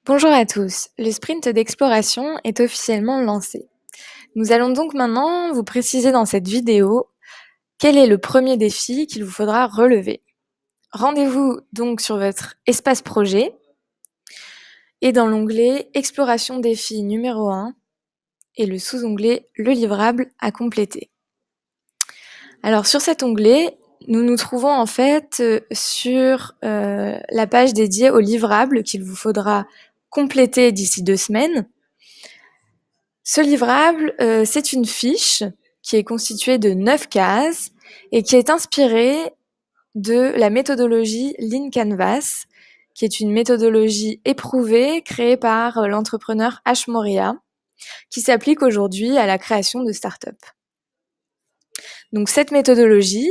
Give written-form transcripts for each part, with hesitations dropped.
Bonjour à tous, le sprint d'exploration est officiellement lancé. Nous allons donc maintenant vous préciser dans cette vidéo quel est le premier défi qu'il vous faudra relever. Rendez-vous donc sur votre espace projet et dans l'onglet Exploration défi numéro 1 et le sous-onglet Le livrable à compléter. Alors sur cet onglet, nous nous trouvons en fait sur la page dédiée au livrable qu'il vous faudra compléter d'ici 2 semaines. Ce livrable, c'est une fiche qui est constituée de 9 cases et qui est inspirée de la méthodologie Lean Canvas, qui est une méthodologie éprouvée créée par l'entrepreneur Ash Maurya, qui s'applique aujourd'hui à la création de start-up. Donc cette méthodologie,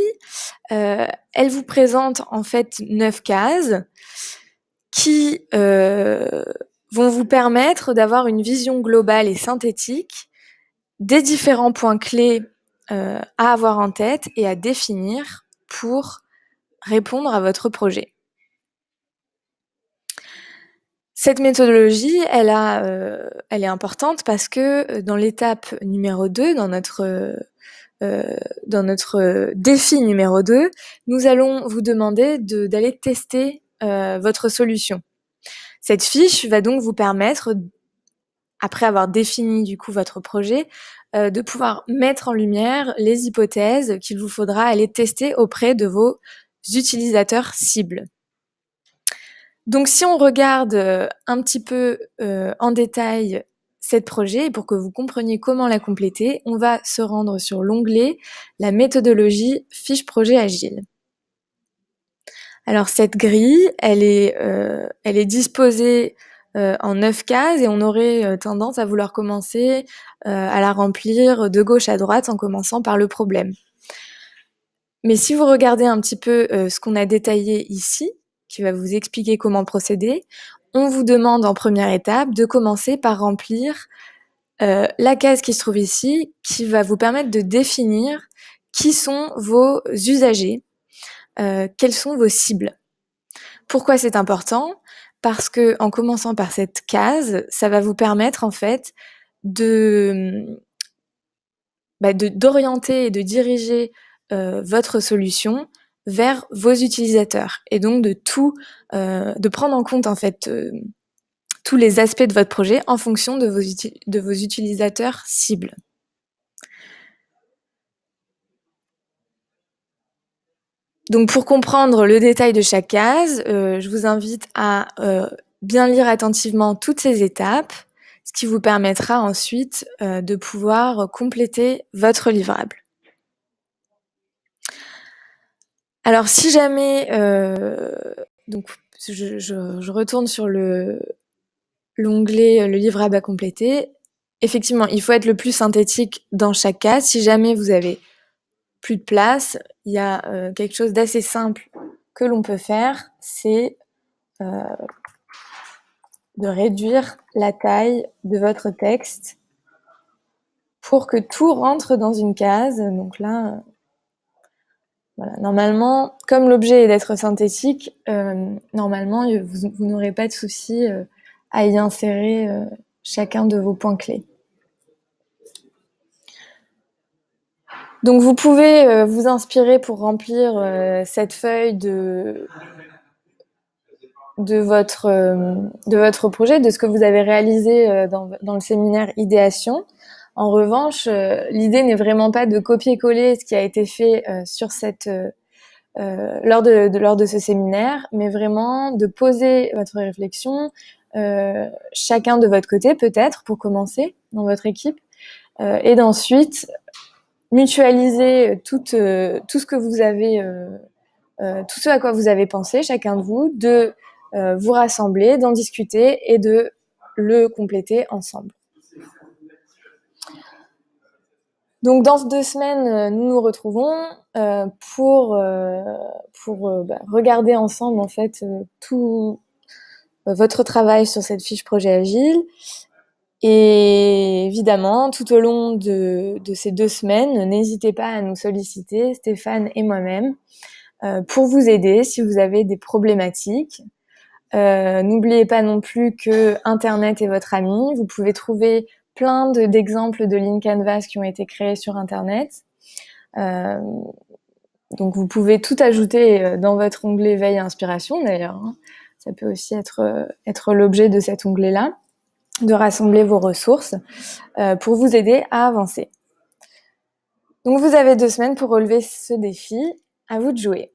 elle vous présente en fait 9 cases qui vont vous permettre d'avoir une vision globale et synthétique des différents points clés à avoir en tête et à définir pour répondre à votre projet. Cette méthodologie, elle est importante parce que dans l'étape numéro 2, dans notre défi numéro 2, nous allons vous demander d'aller tester votre solution. Cette fiche va donc vous permettre, après avoir défini du coup votre projet, de pouvoir mettre en lumière les hypothèses qu'il vous faudra aller tester auprès de vos utilisateurs cibles. Donc si on regarde un petit peu en détail cette projet, et pour que vous compreniez comment la compléter, on va se rendre sur l'onglet La méthodologie fiche projet agile. Alors cette grille, elle est disposée en 9 cases et on aurait tendance à vouloir commencer à la remplir de gauche à droite en commençant par le problème. Mais si vous regardez un petit peu ce qu'on a détaillé ici, qui va vous expliquer comment procéder, on vous demande en première étape de commencer par remplir la case qui se trouve ici, qui va vous permettre de définir qui sont vos usagers, quelles sont vos cibles. Pourquoi c'est important ? Parce que en commençant par cette case, ça va vous permettre en fait d'orienter et de diriger votre solution vers vos utilisateurs et donc de prendre en compte en fait tous les aspects de votre projet en fonction de vos utilisateurs cibles. Donc pour comprendre le détail de chaque case, je vous invite à bien lire attentivement toutes ces étapes, ce qui vous permettra ensuite de pouvoir compléter votre livrable. Alors si jamais, donc je retourne sur l'onglet le livrable à compléter. Effectivement, il faut être le plus synthétique dans chaque case. Si jamais vous avez plus de place, il y a quelque chose d'assez simple que l'on peut faire, c'est de réduire la taille de votre texte pour que tout rentre dans une case. Donc là, voilà. Normalement, comme l'objet est d'être synthétique, normalement, vous n'aurez pas de souci à y insérer chacun de vos points clés. Donc vous pouvez vous inspirer pour remplir cette feuille de votre projet, de ce que vous avez réalisé dans le séminaire idéation. En revanche, l'idée n'est vraiment pas de copier-coller ce qui a été fait lors de ce séminaire, mais vraiment de poser votre réflexion, chacun de votre côté peut-être pour commencer dans votre équipe, et d'ensuite mutualiser tout ce que vous avez, tout ce à quoi vous avez pensé, chacun de vous, de vous rassembler, d'en discuter et de le compléter ensemble. Donc dans 2 semaines, nous nous retrouvons pour regarder ensemble en fait tout votre travail sur cette fiche projet agile. Et évidemment, tout au long de ces 2 semaines, n'hésitez pas à nous solliciter, Stéphane et moi-même, pour vous aider si vous avez des problématiques. N'oubliez pas non plus que Internet est votre ami. Vous pouvez trouver plein d'exemples de lignes Canvas qui ont été créées sur Internet. Donc vous pouvez tout ajouter dans votre onglet Veille et Inspiration d'ailleurs, hein. Ça peut aussi être l'objet de cet onglet-là, de rassembler vos ressources pour vous aider à avancer. Donc vous avez 2 semaines pour relever ce défi. À vous de jouer.